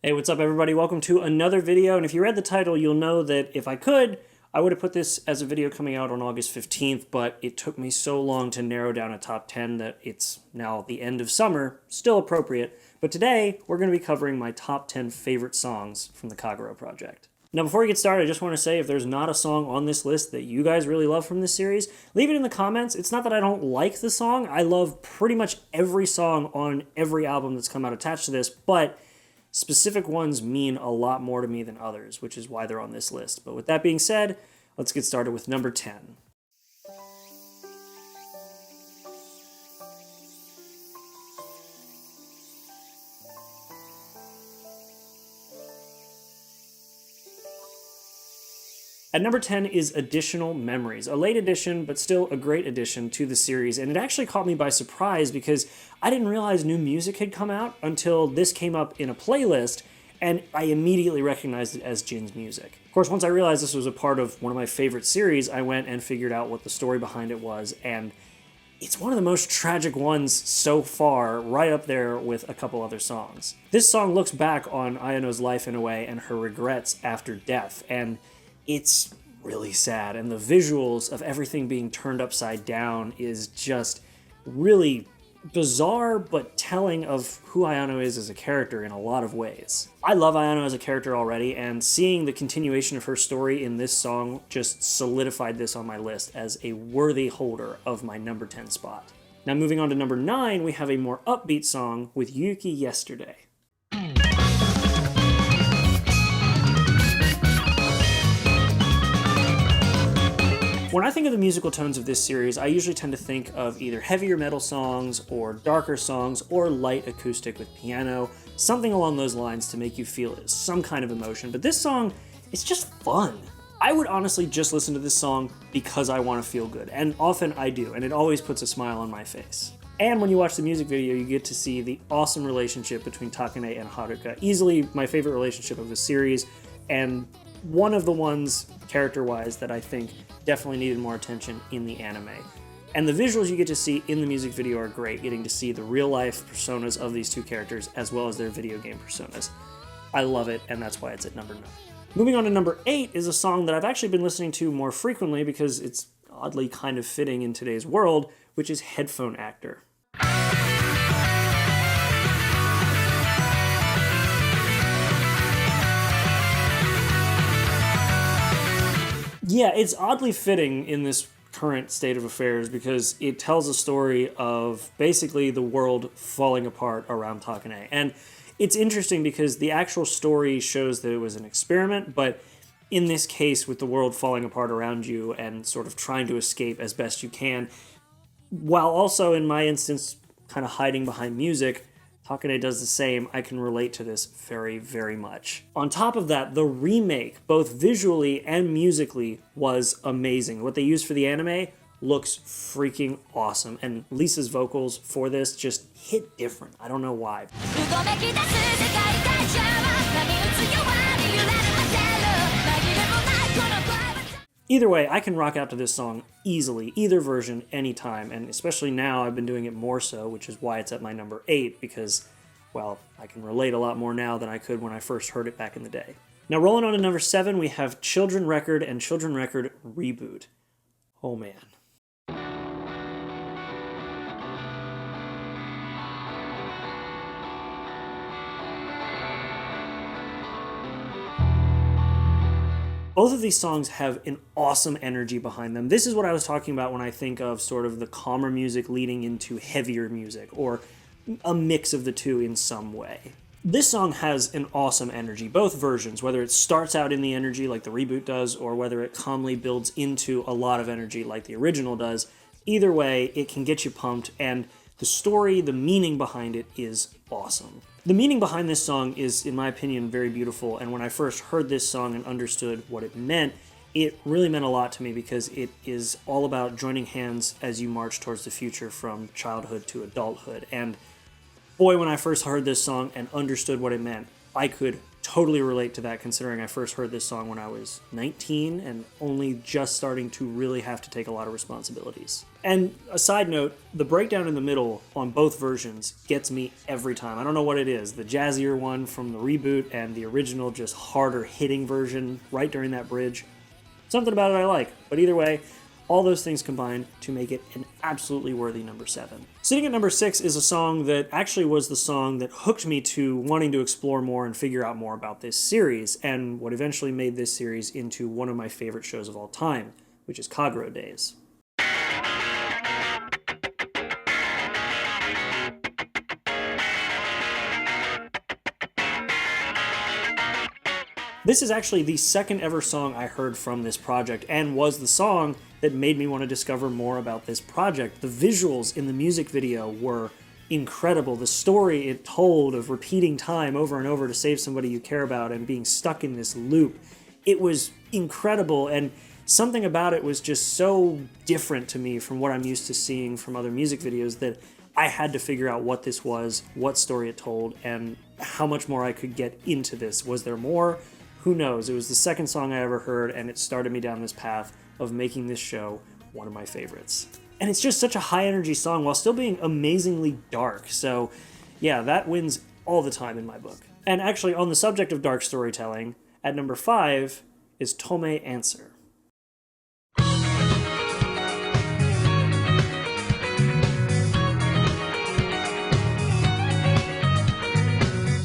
Hey, what's up everybody? Welcome to another video, and if you read the title, you'll know that if I could, I would have put this as a video coming out on August 15th, but it took me so long to narrow down a top 10 that it's now the end of summer, still appropriate, but today we're going to be covering my top 10 favorite songs from the Kagerou project. Now before we get started, I just want to say if there's not a song on this list that you guys really love from this series, leave it in the comments. It's not that I don't like the song, I love pretty much every song on every album that's come out attached to this, but specific ones mean a lot more to me than others, which is why they're on this list. But with that being said, let's get started with number 10. At number 10 is Additional Memories, a late addition, but still a great addition to the series, and it actually caught me by surprise because I didn't realize new music had come out until this came up in a playlist, and I immediately recognized it as Jin's music. Of course, once I realized this was a part of one of my favorite series, I went and figured out what the story behind it was, and it's one of the most tragic ones so far, right up there with a couple other songs. This song looks back on Ayano's life in a way and her regrets after death, and it's really sad, and the visuals of everything being turned upside down is just really bizarre, but telling of who Ayano is as a character in a lot of ways. I love Ayano as a character already, and seeing the continuation of her story in this song just solidified this on my list as a worthy holder of my number 10 spot. Now moving on to number 9, we have a more upbeat song with Yuki Yesterday. When I think of the musical tones of this series, I usually tend to think of either heavier metal songs, or darker songs, or light acoustic with piano, something along those lines to make you feel some kind of emotion. But this song, it's just fun. I would honestly just listen to this song because I want to feel good, and often I do, and it always puts a smile on my face. And when you watch the music video, you get to see the awesome relationship between Takane and Haruka, easily my favorite relationship of the series, and one of the ones, character-wise, that I think definitely needed more attention in the anime. And the visuals you get to see in the music video are great, getting to see the real-life personas of these two characters as well as their video game personas. I love it, and that's why it's at number 9. Moving on to number 8 is a song that I've actually been listening to more frequently because it's oddly kind of fitting in today's world, which is Headphone Actor. Yeah, it's oddly fitting in this current state of affairs because it tells a story of basically the world falling apart around Takane. And it's interesting because the actual story shows that it was an experiment, but in this case, with the world falling apart around you and sort of trying to escape as best you can, while also, in my instance, kind of hiding behind music, Takane does the same. I can relate to this very, very much. On top of that, the remake, both visually and musically, was amazing. What they used for the anime looks freaking awesome, and Lisa's vocals for this just hit different. I don't know why. Either way, I can rock out to this song easily, either version, anytime, and especially now I've been doing it more so, which is why it's at my number 8, because, well, I can relate a lot more now than I could when I first heard it back in the day. Now rolling on to number 7, we have Children Record and Children Record Reboot. Oh man. Both of these songs have an awesome energy behind them. This is what I was talking about when I think of sort of the calmer music leading into heavier music, or a mix of the two in some way. This song has an awesome energy, both versions, whether it starts out in the energy like the reboot does, or whether it calmly builds into a lot of energy like the original does. Either way, it can get you pumped, and the story, the meaning behind it is awesome. The meaning behind this song is, in my opinion, very beautiful, and when I first heard this song and understood what it meant really meant a lot to me because it is all about joining hands as you march towards the future from childhood to adulthood. And boy, when I first heard this song and understood what it meant, I could totally relate to that, considering I first heard this song when I was 19 and only just starting to really have to take a lot of responsibilities. And a side note, the breakdown in the middle on both versions gets me every time. I don't know what it is. The jazzier one from the reboot and the original just harder hitting version right during that bridge. Something about it I like, but either way, all those things combined to make it an absolutely worthy number 7. Sitting at number 6 is a song that actually was the song that hooked me to wanting to explore more and figure out more about this series, and what eventually made this series into one of my favorite shows of all time, which is Kagura Days. This is actually the second ever song I heard from this project, and was the song that made me want to discover more about this project. The visuals in the music video were incredible. The story it told of repeating time over and over to save somebody you care about and being stuck in this loop, it was incredible, and something about it was just so different to me from what I'm used to seeing from other music videos that I had to figure out what this was, what story it told, and how much more I could get into this. Was there more? Who knows? It was the second song I ever heard, and it started me down this path of making this show one of my favorites. And it's just such a high-energy song while still being amazingly dark. So, yeah, that wins all the time in my book. And actually, on the subject of dark storytelling, at number 5 is Tome Answer.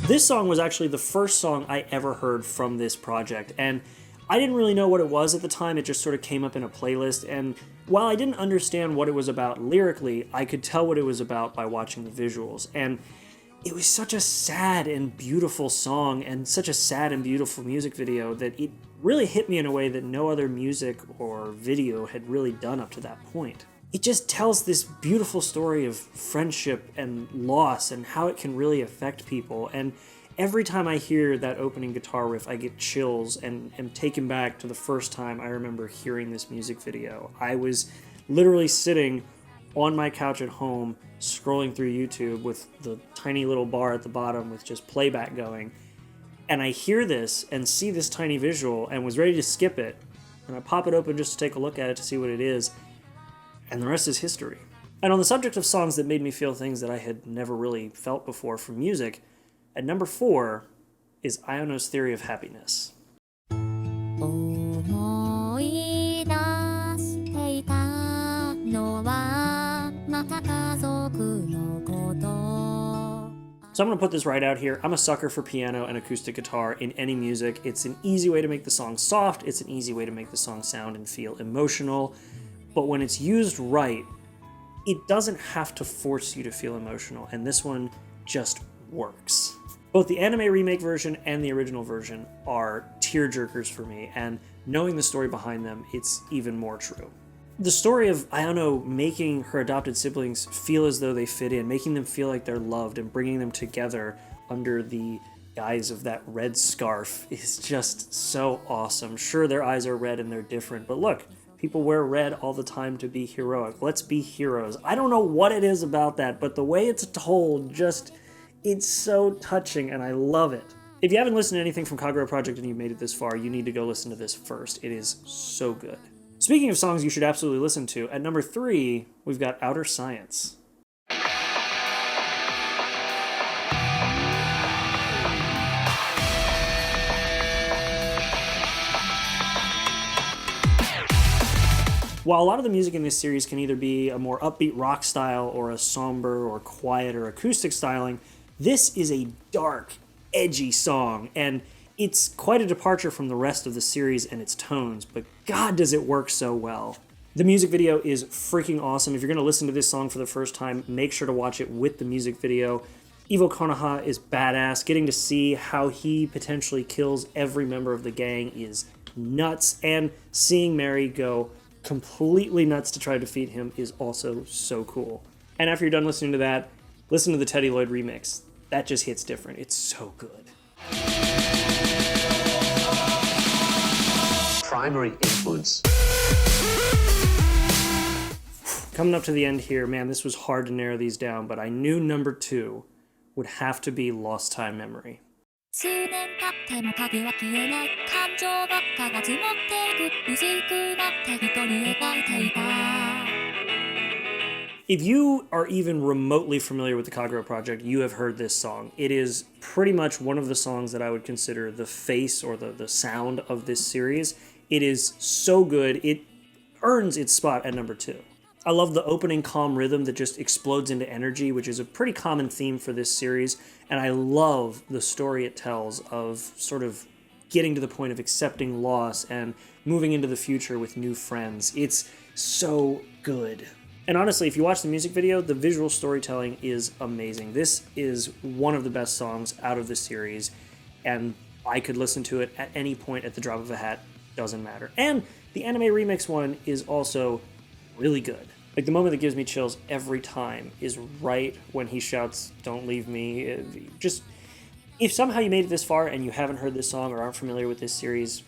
This song was actually the first song I ever heard from this project, and I didn't really know what it was at the time. It just sort of came up in a playlist, and while I didn't understand what it was about lyrically, I could tell what it was about by watching the visuals. And it was such a sad and beautiful song, and such a sad and beautiful music video, that it really hit me in a way that no other music or video had really done up to that point. It just tells this beautiful story of friendship and loss and how it can really affect people. And every time I hear that opening guitar riff, I get chills and am taken back to the first time I remember hearing this music video. I was literally sitting on my couch at home, scrolling through YouTube with the tiny little bar at the bottom with just playback going. And I hear this and see this tiny visual and was ready to skip it. And I pop it open just to take a look at it to see what it is. And the rest is history. And on the subject of songs that made me feel things that I had never really felt before from music, at number 4 is Iono's Theory of Happiness. So I'm going to put this right out here. I'm a sucker for piano and acoustic guitar in any music. It's an easy way to make the song soft. It's an easy way to make the song sound and feel emotional. But when it's used right, it doesn't have to force you to feel emotional, and this one just works. Both the anime remake version and the original version are tearjerkers for me, and knowing the story behind them, it's even more true. The story of Iono making her adopted siblings feel as though they fit in, making them feel like they're loved, and bringing them together under the guise of that red scarf is just so awesome. Sure, their eyes are red and they're different, but look, people wear red all the time to be heroic. Let's be heroes. I don't know what it is about that, but the way it's told, it's so touching, and I love it. If you haven't listened to anything from Kagura Project and you've made it this far, you need to go listen to this first. It is so good. Speaking of songs you should absolutely listen to, at number 3, we've got Outer Science. While a lot of the music in this series can either be a more upbeat rock style or a somber or quiet or acoustic styling, this is a dark, edgy song, and it's quite a departure from the rest of the series and its tones, but God does it work so well. The music video is freaking awesome. If you're going to listen to this song for the first time, make sure to watch it with the music video. Ivo Konoha is badass. Getting to see how he potentially kills every member of the gang is nuts, and seeing Mary go completely nuts to try to defeat him is also so cool. And after you're done listening to that, listen to the Teddy Lloyd remix. That just hits different. It's so good. Primary influence. Coming up to the end here, man, this was hard to narrow these down, but I knew number 2 would have to be Lost Time Memory. 数年経っても影は消えない感情ばっかが積もっていく薄くなって一人描いていた If you are even remotely familiar with the Kagura project, you have heard this song. It is pretty much one of the songs that I would consider the face or the sound of this series. It is so good. It earns its spot at number 2. I love the opening calm rhythm that just explodes into energy, which is a pretty common theme for this series. And I love the story it tells of sort of getting to the point of accepting loss and moving into the future with new friends. It's so good. And honestly, if you watch the music video, the visual storytelling is amazing. This is one of the best songs out of the series, and I could listen to it at any point at the drop of a hat, doesn't matter. And the anime remix one is also really good. Like, the moment that gives me chills every time is right when he shouts, "Don't leave me." Just, if somehow you made it this far and you haven't heard this song or aren't familiar with this series,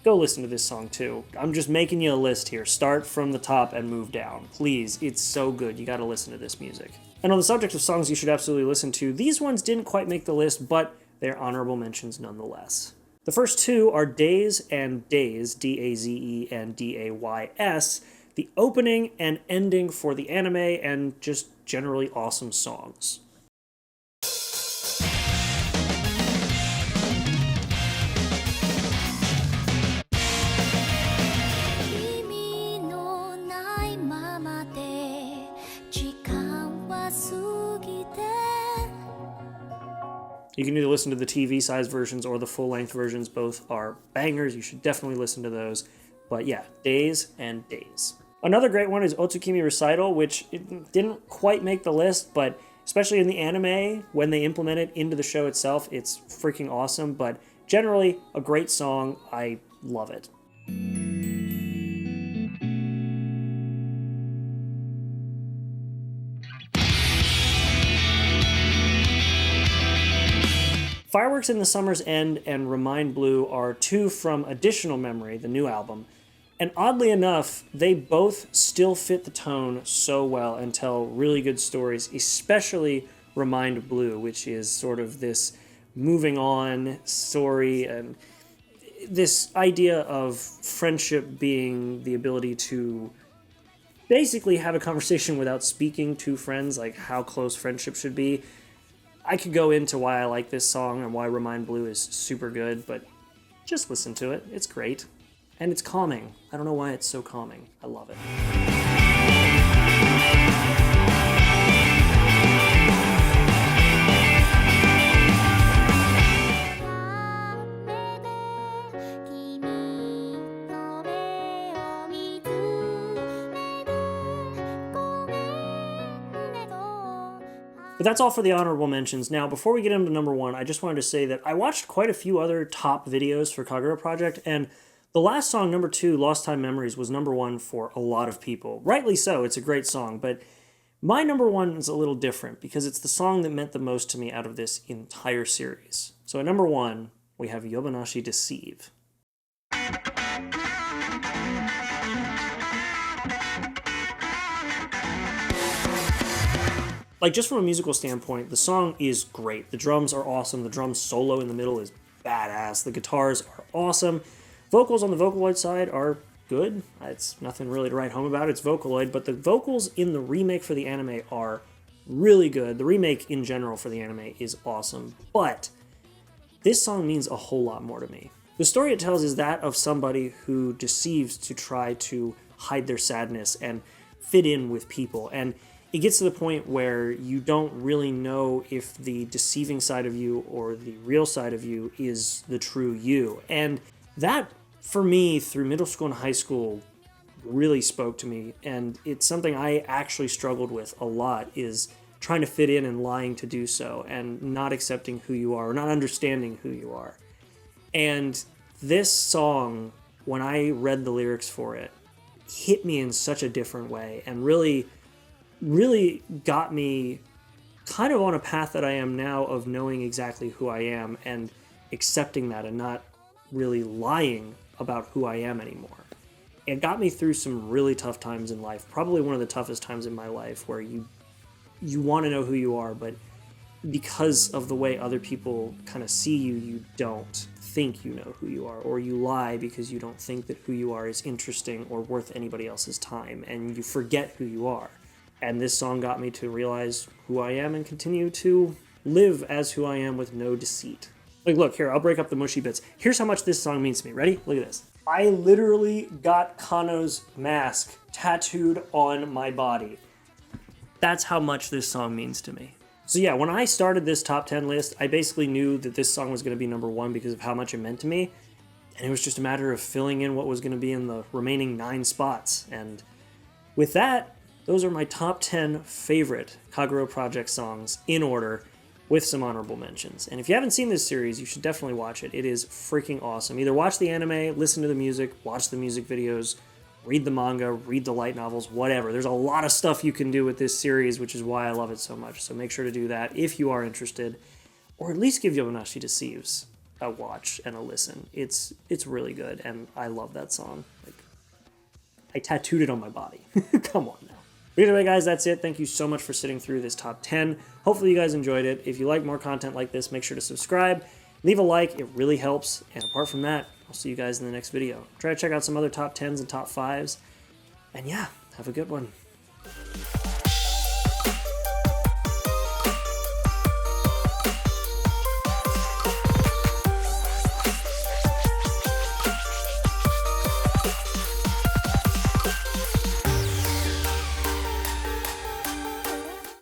go listen to this song too. I'm just making you a list here. Start from the top and move down. Please, it's so good. You gotta listen to this music. And on the subject of songs you should absolutely listen to, these ones didn't quite make the list, but they're honorable mentions nonetheless. The first two are Days and Days, D-A-Z-E and D-A-Y-S, the opening and ending for the anime, and just generally awesome songs. 君のないままで時間は過ぎて You can either listen to the TV-sized versions or the full-length versions. Both are bangers. You should definitely listen to those. But yeah, Days and Days. Another great one is Otsukimi Recital, which it didn't quite make the list, but especially in the anime, when they implement it into the show itself, it's freaking awesome. But generally, a great song. I love it. Fireworks in the Summer's End and Remind Blue are two from Additional Memory, the new album. And oddly enough, they both still fit the tone so well and tell really good stories, especially Remind Blue, which is sort of this moving on story and this idea of friendship being the ability to basically have a conversation without speaking to friends, like how close friendship should be. I could go into why I like this song and why Remind Blue is super good, but just listen to it. It's great. And it's calming. I don't know why it's so calming. I love it. But that's all for the honorable mentions. Now, before we get into number 1, I just wanted to say that I watched quite a few other top videos for Kagura Project, and the last song, number 2, Lost Time Memories, was number 1 for a lot of people. Rightly so, it's a great song, but my number 1 is a little different because it's the song that meant the most to me out of this entire series. So at number 1, we have Yobanashi Deceive. Like, just from a musical standpoint, the song is great. The drums are awesome. The drum solo in the middle is badass. The guitars are awesome. Vocals on the Vocaloid side are good. It's nothing really to write home about. It's Vocaloid, but the vocals in the remake for the anime are really good. The remake in general for the anime is awesome, but this song means a whole lot more to me. The story it tells is that of somebody who deceives to try to hide their sadness and fit in with people, and it gets to the point where you don't really know if the deceiving side of you or the real side of you is the true you. And that, for me, through middle school and high school, really spoke to me. And it's something I actually struggled with a lot, is trying to fit in and lying to do so, and not accepting who you are, or not understanding who you are. And this song, when I read the lyrics for it, hit me in such a different way, and really got me kind of on a path that I am now of knowing exactly who I am and accepting that and not really lying about who I am anymore. It got me through some really tough times in life, probably one of the toughest times in my life, where you want to know who you are, but because of the way other people kind of see you, you don't think you know who you are, or you lie because you don't think that who you are is interesting or worth anybody else's time, and you forget who you are. And this song got me to realize who I am and continue to live as who I am with no deceit. Like, look, here, I'll break up the mushy bits. Here's how much this song means to me. Ready? Look at this. I literally got Kano's mask tattooed on my body. That's how much this song means to me. So yeah, when I started this top 10 list, I basically knew that this song was going to be number 1 because of how much it meant to me. And it was just a matter of filling in what was going to be in the remaining 9 spots. And with that, those are my top 10 favorite Kagerou Project songs in order, with some honorable mentions. And if you haven't seen this series, you should definitely watch it. It is freaking awesome. Either watch the anime, listen to the music, watch the music videos, read the manga, read the light novels, whatever. There's a lot of stuff you can do with this series, which is why I love it so much. So make sure to do that if you are interested, or at least give Yobonashi Deceives a watch and a listen. It's really good, and I love that song. Like, I tattooed it on my body. Come on now. But either way, guys, that's it. Thank you so much for sitting through this top 10. Hopefully you guys enjoyed it. If you like more content like this, make sure to subscribe. Leave a like. It really helps. And apart from that, I'll see you guys in the next video. Try to check out some other top 10s and top 5s. And yeah, have a good one.